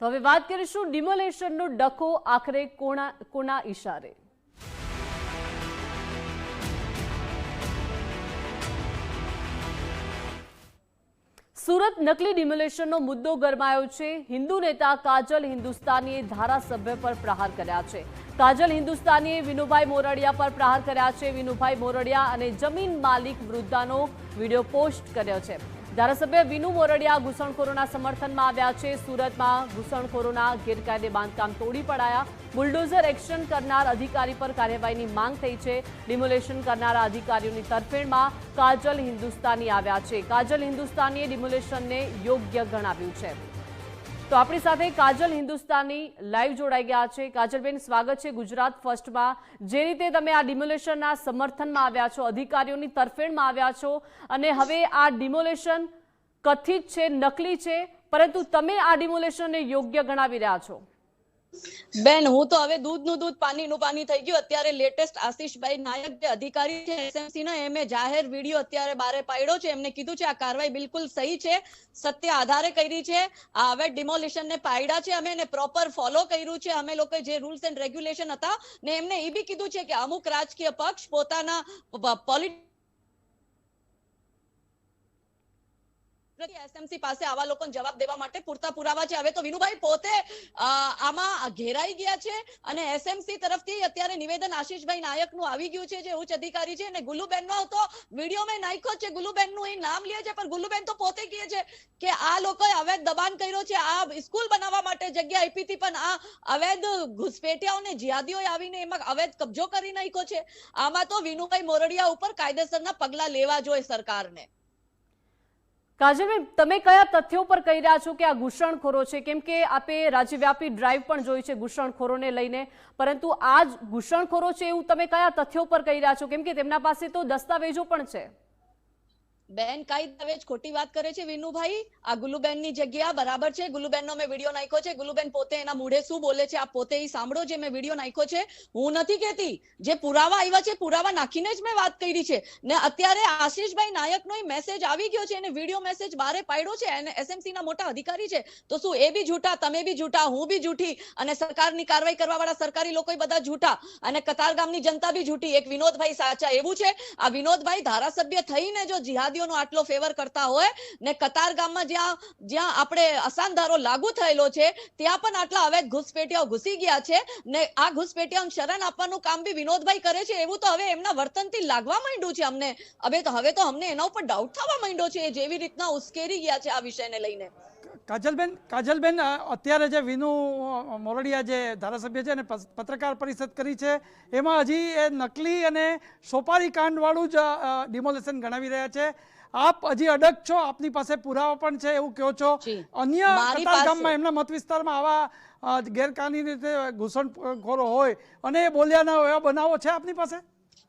તો હવે વાત કરીશું ડિમોલેશનનો ડખો આખરે કોના ઈશારે। सूरत नकली डिमोलेशनનો मुद्दो गरमायो छे। हिंदू नेता काजल हिंदुस्तानीए धारासभ्य पर प्रहार कर्या छे। काजल हिंदुस्तानीए विनुभाई मोरडिया पर प्रहार कर्या छे। विनुभाई मोरडिया अने जमीन मालिक वृद्धानो वीडियो पोस्ट कर्यो छे। धारासभ्य विनु मोरडिया घूसणखोरोना समर्थનમાં આવ્યા છે। સુરતમાં ઘૂસણખોરોના ગેરકાયદે બાંધકામ તોડી પડાયા। બુલડોઝર એક્શન કરનાર અધિકારી પર કાર્યવાહીની માંગ થઈ છે। ડિમોલેશન કરનારા અધિકારીઓની તરફેણમાં કાજલ હિન્દુસ્તાની આવ્યા છે। કાજલ હિન્દુસ્તાનીએ ડિમોલેશનને યોગ્ય ગણાવ્યું છે। તો આપણી સાથે કાજલ હિન્દુસ્તાની લાઈવ જોડાઈ ગયા છે। કાજલબેન, સ્વાગત છે ગુજરાત ફર્સ્ટમાં। જે રીતે તમે આ ડિમોલેશનના સમર્થનમાં આવ્યા છો, અધિકારીઓની તરફેણમાં આવ્યા છો અને હવે આ ડિમોલેશન કથિત છે, નકલી છે, પરંતુ તમે આ ડિમોલેશનને યોગ્ય ગણાવી રહ્યા છો। બેન, હું તો હવે દૂધનું દૂધ પાણીનું પાણી થઈ ગયું। અત્યારે લેટેસ્ટ આશીષભાઈ નાયક જે અધિકારી છે એસએમસી ના, એમે જાહેર વિડીયો અત્યારે બારે પાડ્યો છે। એમને કીધું છે આ કાર્યવાહી બિલકુલ સહી છે, સત્ય આધારે કરી છે। આ હવે ડિમોલિશન ને પાડ્યા છે અમે એને પ્રોપર ફોલો કર્યું છે। અમે લોકો જે રૂલ્સ એન્ડ રેગ્યુલેશન હતા ને એમને એ બી કીધું છે કે અમુક રાજકીય પક્ષ પોતાના એસએમસી પાસે આવા લોકોને જવાબ દેવા માટે પૂરતા પુરાવા છે। હવે તો વિનુભાઈ પોતે આમાં ઘેરાઈ ગયા છે અને એસએમસી તરફથી અત્યારે નિવેદન આશીષભાઈ નાયકનું આવી ગયું છે, જે ઉચ્ચ અધિકારી છે। અને ગુલ્લુબેનનો તો વિડીયોમાં નાખ્યો છે, ગુલ્લુબેનનું એ નામ લે છે, પણ ગુલ્લુબેન તો પોતે કહે છે કે આ લોકોએ અવૈધ દબાણ કર્યો છે, આ સ્કૂલ બનાવવા માટે જગ્યા આપી હતી, પણ આ અવૈધ ઘુસપેટિયાઓને જિહાદીઓએ આવીને એમાં અવૈધ કબજો કરી નાખ્યો છે। આમાં તો વિનુભાઈ મોરડિયા ઉપર કાયદેસરના પગલા લેવા જોઈએ સરકારને। કાજલબેન, તમે કયા તથ્યો પર કહી રહ્યા છો કે આ ઘૂસણખોરો છે? કેમ કે આપે રાજ્યવ્યાપી ડ્રાઈવ પણ જોઈ છે ઘૂસણખોરોને લઈને, પરંતુ આ જ ઘૂસણખોરો છે એવું તમે કયા તથ્યો પર કહી રહ્યા છો? કેમ કે તેમના પાસે તો દસ્તાવેજો પણ છે। બેન, કઈ દસ્તાવેજ ખોટી વાત કરે છે વિનુભાઈ? આ ગુલ્લુબેન ની જગ્યા બરાબર છે। ગુલ્લુબેન નો મેં વિડીયો નાખ્યો છે। ગુલ્લુબેન પોતે એના મૂળે શું બોલે છે આપ પોતે ઈ સાંભળો। જે મેં વિડીયો નાખ્યો છે, હું નથી કહેતી, જે પુરાવા આવ્યા છે પુરાવા નાખીને જ મેં વાત કરી છે। ને અત્યારે આશીષભાઈ નાયક નો મેસેજ આવી ગયો છે, એને વિડીયો મેસેજ બારે પાડ્યો છે, અને એસએમસી ના મોટા અધિકારી છે, તો શું એ બી જૂઠા, તમે બી જૂઠા, હું બી જૂઠી, અને સરકારની કાર્યવાહી કરવા વાળા સરકારી લોકો બધા જૂઠા, અને કતારગામની જનતા બી જૂઠી, એક વિનોદભાઈ સાચા। એવું છે આ વિનોદભાઈ ધારાસભ્ય થઈને જો જિહાદી આટલો ફેવર કરતા હોય ને કતારગામમાં જ્યાં આપણે અસાનધારો લાગુ થયેલો છે ત્યાં પણ આટલા અવૈધ ઘુસપેટિયાઓ ઘૂસી ગયા છે ને આ ઘુસપેટિયાઓને શરણ આપવાનું કામ બી વિનોદભાઈ કરે છે। એવું તો હવે એમના વર્તનથી લાગવા માંડ્યું છે અમને। હવે તો અમને એના ઉપર ડાઉટ થવા માંડ્યો છે, જેવી રીતના ઉશ્કેરી ગયા છે આ વિષયને લઈને। કાજલબેન, અત્યારે જે વિનુ મોરડિયા જે ધારાસભ્ય છે એને પત્રકાર પરિષદ કરી છે, એમાં હજી એ નકલી અને સોપારી કાંડ વાળું જ ડિમોલેશન ગણાવી રહ્યા છે। આપ હજી અડગ છો, આપની પાસે પુરાવા પણ છે એવું કહો છો? અન્ય કતારગામમાં એમના મત વિસ્તારમાં આવા ગેરકાનૂની રીતે ઘૂસણખોરો હોય અને એ બોલ્યા ના હોય એવા બનાવો છે આપની પાસે?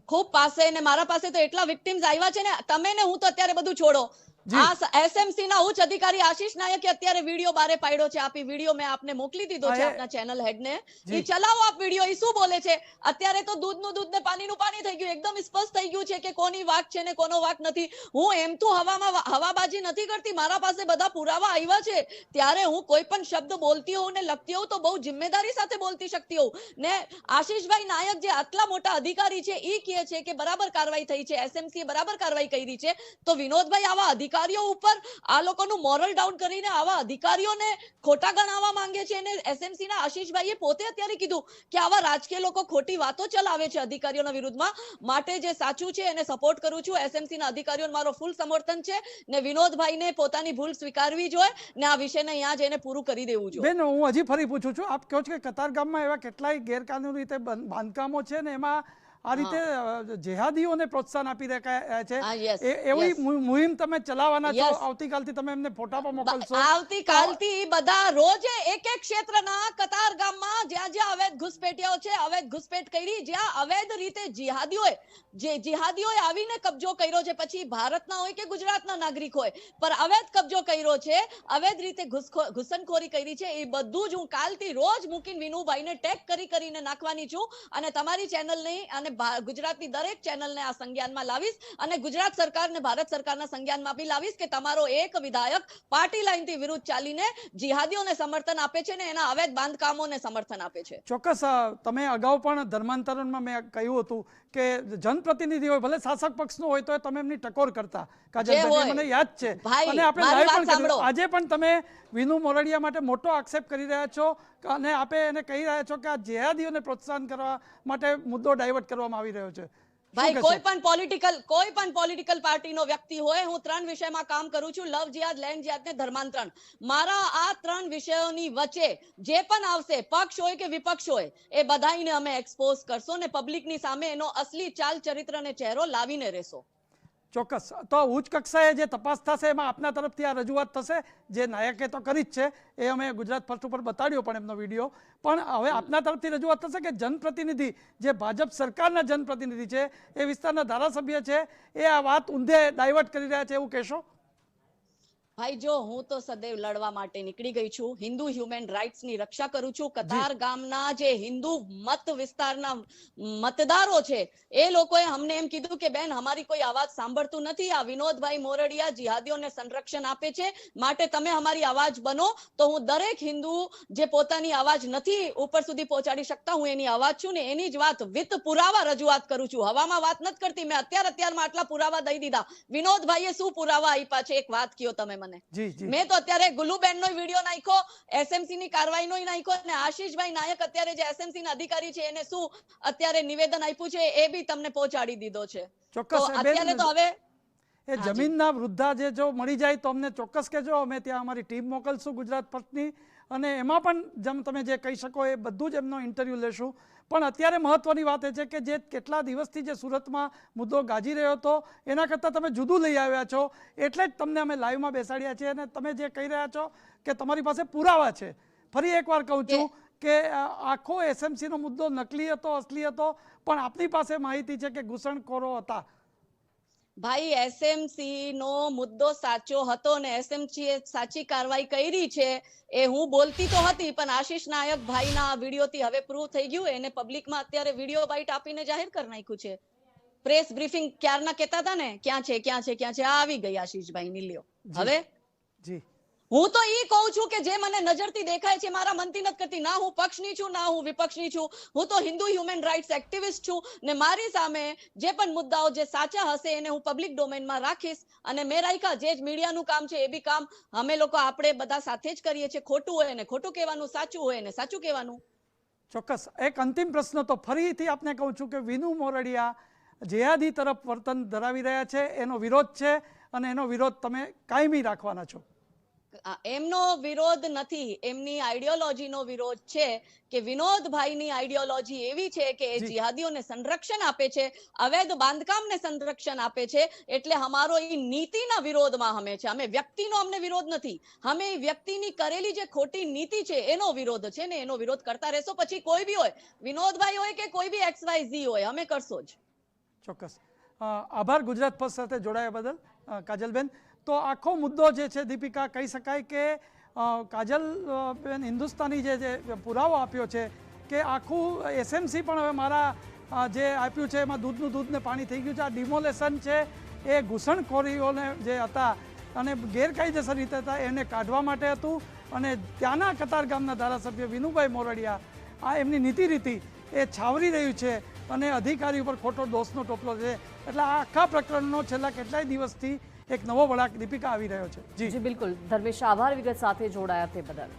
ખૂબ પાસે, ને મારા પાસે તો એટલા વિક્ટિમ્સ આવ્યા છે ને, તમે ને હું તો અત્યારે બધું છોડો। આ એસએમસી ના ઉચ્ચ અધિકારી આશીષ નાયકે અત્યારે વિડીયો બારે પાડ્યો છે। આપી વિડીયો મેં આપને મોકલી દીધો છે આપના ચેનલ હેડને, ઈ ચલાવો આપ વિડીયો। ઈ શું બોલે છે? અત્યારે તો દૂધનું દૂધ ને પાણીનું પાણી થઈ ગયું, એકદમ સ્પષ્ટ થઈ ગયું છે કે કોની વાક છે ને કોનો વાક નથી। હું એમ તો હવાબાજી નથી કરતી, મારા પાસે બધા પુરાવા આવ્યા છે, ત્યારે હું કોઈ પણ શબ્દ બોલતી હોઉં ને લખતી હોઉં તો બહુ જિમ્મેદારી સાથે બોલતી શકતી હોઉં ને। આશીષભાઈ નાયક જે આટલા મોટા અધિકારી છે ઈ કહે છે કે બરાબર કાર્યવાહી થઈ છે, એસએમસી બરાબર કાર્યવાહી કરી છે, તો વિનોદભાઈ આવા અધિકારીઓ ઉપર આ લોકોનું મોરલ ડાઉન કરીને આવા અધિકારીઓને ખોટા ગણાવવા માંગે છે। અને એસએમસી ના આશીષભાઈએ પોતે અત્યારે કીધું કે આવા રાજકીય લોકો ખોટી વાતો ચલાવે છે અધિકારીઓના વિરુદ્ધમાં, માટે જે સાચું છે એને સપોર્ટ કરું છું। એસએમસી ના અધિકારીઓને મારો ફૂલ સમર્થન છે ને વિનોદભાઈને પોતાની ભૂલ સ્વીકારવી જોઈએ ને આ વિષયને અહીંયા જઈને પૂરું કરી દેવું જોઈએ। બેન, હું હજી ફરી પૂછું છું, આપ કહો છો કે કતારગામમાં એવા કેટલાય ગેરકાનૂની રીતે બાંધકામો છે ને એમાં આ રીતે જેહાદીઓને પ્રોત્સાહન આપી રહ્યા છે, એવી મુહિમ તમે ચલાવવાના છો? આવતીકાલથી તમે એમને ફોટા પણ મોકલશો? આવતીકાલથી બધા રોજ એક ક્ષેત્રના કતારગામમાં જ્યાં અવૈધ ઘુસપેટિયાઓ છે, અવૈધ ઘુસપેટ કરી, જ્યાં અવૈધ રીતે જિહાદીઓએ આવીને કબજો કર્યો છે, પછી ભારતના હોય કે ગુજરાતના નાગરિક હોય, પર અવૈધ કબજો કર્યો છે, અવૈધ રીતે ઘૂસણખોરી કરી છે, એ બધું જ હું કાલથી રોજ મૂકીને વિનુભાઈને ટેગ કરીને નાખવાની છું અને તમારી ચેનલની અને ગુજરાતની દરેક ચેનલને આ સંજ્ઞાનમાં લાવીશ અને ગુજરાત સરકારને ભારત સરકારના સંજ્ઞાનમાં બી લાવીશ કે તમારો એક વિધાયક પાર્ટી લાઇનથી વિરુદ્ધ ચાલીને જિહાદીઓને સમર્થન આપે છે ને એના અવૈધ બાંધકામોને સમર્થન આપે છે. ચોક્કસ તમે અગાઉ પણ ધર્માંતરણમાં મેં કહ્યું હતું કે જનપ્રતિનિધિ હોય ભલે શાસક પક્ષનો હોય તો તમે એમની ટકોર કરતા કાજલબેન, મને યાદ છે. ભાઈ, અને આપણે મારી live વાત પણ કર્યું. સાંભળો. આજે પણ તમે વિનુ મોરડિયા માટે મોટો આક્ષેપ કરી રહ્યા છો અને આપે એને કહી રહ્યા છો કે આ જેહાદીઓને પ્રોત્સાહન કરવા માટે મુદ્દો ડાયવર્ટ કરવામાં આવી રહ્યો છે. ભાઈ, કોઈ પણ પોલિટિકલ પાર્ટીનો વ્યક્તિ હોય, હું 3 વિષયમાં કામ કરું છું, લવ જિહાદ, લેન્ડ જિહાદ ને ધર્માંતરણ. મારા આ 3 વિષયોની વચ્ચે જે પણ આવશે, પક્ષ હોય કે વિપક્ષ હોય, એ બધાઈને અમે એક્સપોઝ કરશો ને પબ્લિકની સામે એનો અસલી ચાલ ચરિત્ર અને ચહેરો લાવીને રહેશો. ચોક્કસ. તો ઉચ્ચ કક્ષાએ જે તપાસ થશે એમાં આપના તરફથી આ રજૂઆત થશે, જે નાયકે તો કરી જ છે, એ અમે ગુજરાત ફર્સ્ટ ઉપર બતાડ્યો પણ એમનો વિડીયો, પણ હવે આપના તરફથી રજૂઆત થશે કે જનપ્રતિનિધિ જે ભાજપ સરકારના જનપ્રતિનિધિ છે, એ વિસ્તારના ધારાસભ્ય છે, એ આ વાત ઊંધે ડાયવર્ટ કરી રહ્યા છે એવું કહેશો? ભાઈ, જો હું તો સદૈવ લડવા માટે નીકળી ગઈ છું, હિન્દુ હ્યુમન રાઇટ્સ ની રક્ષા કરું છું. કતાર ગામના જે હિન્દુ મત વિસ્તારના મતદારો છે એ લોકોએ અમને એમ કીધું કે બેન, અમારી કોઈ અવાજ સાંભળતું નથી, આ વિનોદભાઈ મોરડિયા જિહાદીઓને સંરક્ષણ આપે છે, માટે તમે અમારી અવાજ બનો. તો હું દરેક હિન્દુ જે પોતાની અવાજ નથી ઉપર સુધી પહોંચાડી શકતા, હું એની અવાજ છું ને એની જ વાત વિથ પુરાવા રજૂઆત કરું છું. હવામાં વાત નથી કરતી. મેં અત્યારમાં આટલા પુરાવા દઈ દીધા. વિનોદભાઈએ શું પુરાવા આપ્યા છે એક વાત કયો તમે મને. મેં તો અત્યારે ગુલ્લુબેન નો વિડીયો નાખ્યો, એસએમસી ની કાર્યવાહી નો નાખ્યો, અને આશીષભાઈ નાયક અત્યારે જે એસએમસી ના અધિકારી છે એને શું અત્યારે નિવેદન આપ્યું છે એ બી તમને પહોંચાડી દીધો છે. ચોક્કસ. અત્યારે તો હવે એ જમીનના વૃદ્ધા જે જો મળી જાય તો અમને ચોક્કસ કહેજો, અમે ત્યાં અમારી ટીમ મોકલશું ગુજરાત પક્ષની, અને એમાં પણ જેમ તમે જે કહી શકો એ બધું જ એમનો ઇન્ટરવ્યૂ લેશું. પણ અત્યારે મહત્વની વાત એ છે કે જે કેટલા દિવસથી જે સુરતમાં મુદ્દો ગાજી રહ્યો હતો એના કરતાં તમે જુદું લઈ આવ્યા છો, એટલે જ તમને અમે લાઈવમાં બેસાડ્યા છીએ, અને તમે જે કહી રહ્યા છો કે તમારી પાસે પુરાવા છે. ફરી એકવાર કહું છું કે આખો એસએમસીનો મુદ્દો નકલી હતો, અસલી હતો, પણ આપની પાસે માહિતી છે કે ઘૂસણખોરો હતા. ભાઈ, એસએમસી નો મુદ્દો સાચો હતો ને એસએમસી એ સાચી કાર્યવાહી કરી છે એ હું બોલતી તો હતી, પણ આશીષ નાયક ભાઈના વિડીયોથી હવે પ્રૂવ થઈ ગયું. એને પબ્લિકમાં અત્યારે વિડીયો બાઇટ આપીને જાહેર કરી નાખ્યું છે. પ્રેસ બ્રીફિંગ ક્યારના કહેતા હતા ને, ક્યાં છે, આ આવી ગઈ આશીષભાઈ ની લ્યો. હવે હું તો ઈ કહું છું કે જે મને નજરથી દેખાય છે, મારા મનથી નથી કરતી. ના હું પક્ષની છું, ના હું વિપક્ષની છું. હું તો હિન્દુ હ્યુમન રાઇટ્સ એક્ટિવિસ્ટ છું, ને મારી સામે જે પણ મુદ્દાઓ જે સાચા હશે એને હું પબ્લિક ડોમેનમાં રાખીશ, અને મેં રાખ્યા. જે મીડિયાનું કામ છે એ બી કામ અમે લોકો આપણે બધા સાથે જ કરીએ છીએ. ખોટું હોય ને ખોટું કહેવાનું, સાચું હોય ને સાચું કહેવાનું. ચોક્કસ. એક અંતિમ પ્રશ્ન તો ફરીથી આપને કહું છું કે વિનુ મોરડિયા જેહાદી તરફ વર્તન ધરાવી રહ્યા છે, એનો વિરોધ છે, અને એનો વિરોધ તમે કાયમી રાખવાના છો? એમનો વિરોધ નથી, એમની આઈડિયોલોજીનો વિરોધ છે કે વિનોદભાઈની આઈડિયોલોજી એવી છે કે એ જિહાદીઓને સંરક્ષણ આપે છે, અવૈધ બાંધકામને સંરક્ષણ આપે છે. એટલે અમારો એ નીતિના વિરોધમાં અમે છે. અમે વ્યક્તિનો અમને વિરોધ નથી, અમે એ વ્યક્તિની કરેલી જે ખોટી નીતિ છે એનો વિરોધ છે, ને એનો વિરોધ કરતા રહેશો. પછી કોઈ બી હોય, વિનોદભાઈ હોય કે કોઈ બી XYZ હોય, અમે કરશો જ. ચોક્કસ. આભાર ગુજરાત ફર્સ્ટ સાથે જોડાયા બદલ કાજલબેન. તો આખો મુદ્દો જે છે દીપિકા, કહી શકાય કે કાજલબેન હિન્દુસ્તાની જે પુરાવો આપ્યો છે કે આખું એસએમસી પણ હવે મારા જે આપ્યું છે એમાં દૂધનું દૂધ ને પાણી થઈ ગયું છે. આ ડિમોલેશન છે એ ઘૂસણખોરીઓને જે હતા અને ગેરકાયદેસર રીતે હતા એને કાઢવા માટે હતું, અને ત્યાંના કતાર ગામના ધારાસભ્ય વિનુભાઈ મોરડિયા આ એમની નીતિ રીતિ એ છાવરી રહ્યું છે અને અધિકારી ઉપર ખોટો દોષનો ટોપલો છે. એટલે આ આખા પ્રકરણનો છેલ્લા કેટલાય દિવસથી એક નવો વળાંક દીપિકા આવી રહ્યો છે. જી બિલકુલ ધર્મેશ, આભાર વિગત સાથે જોડાયા તે બદલ.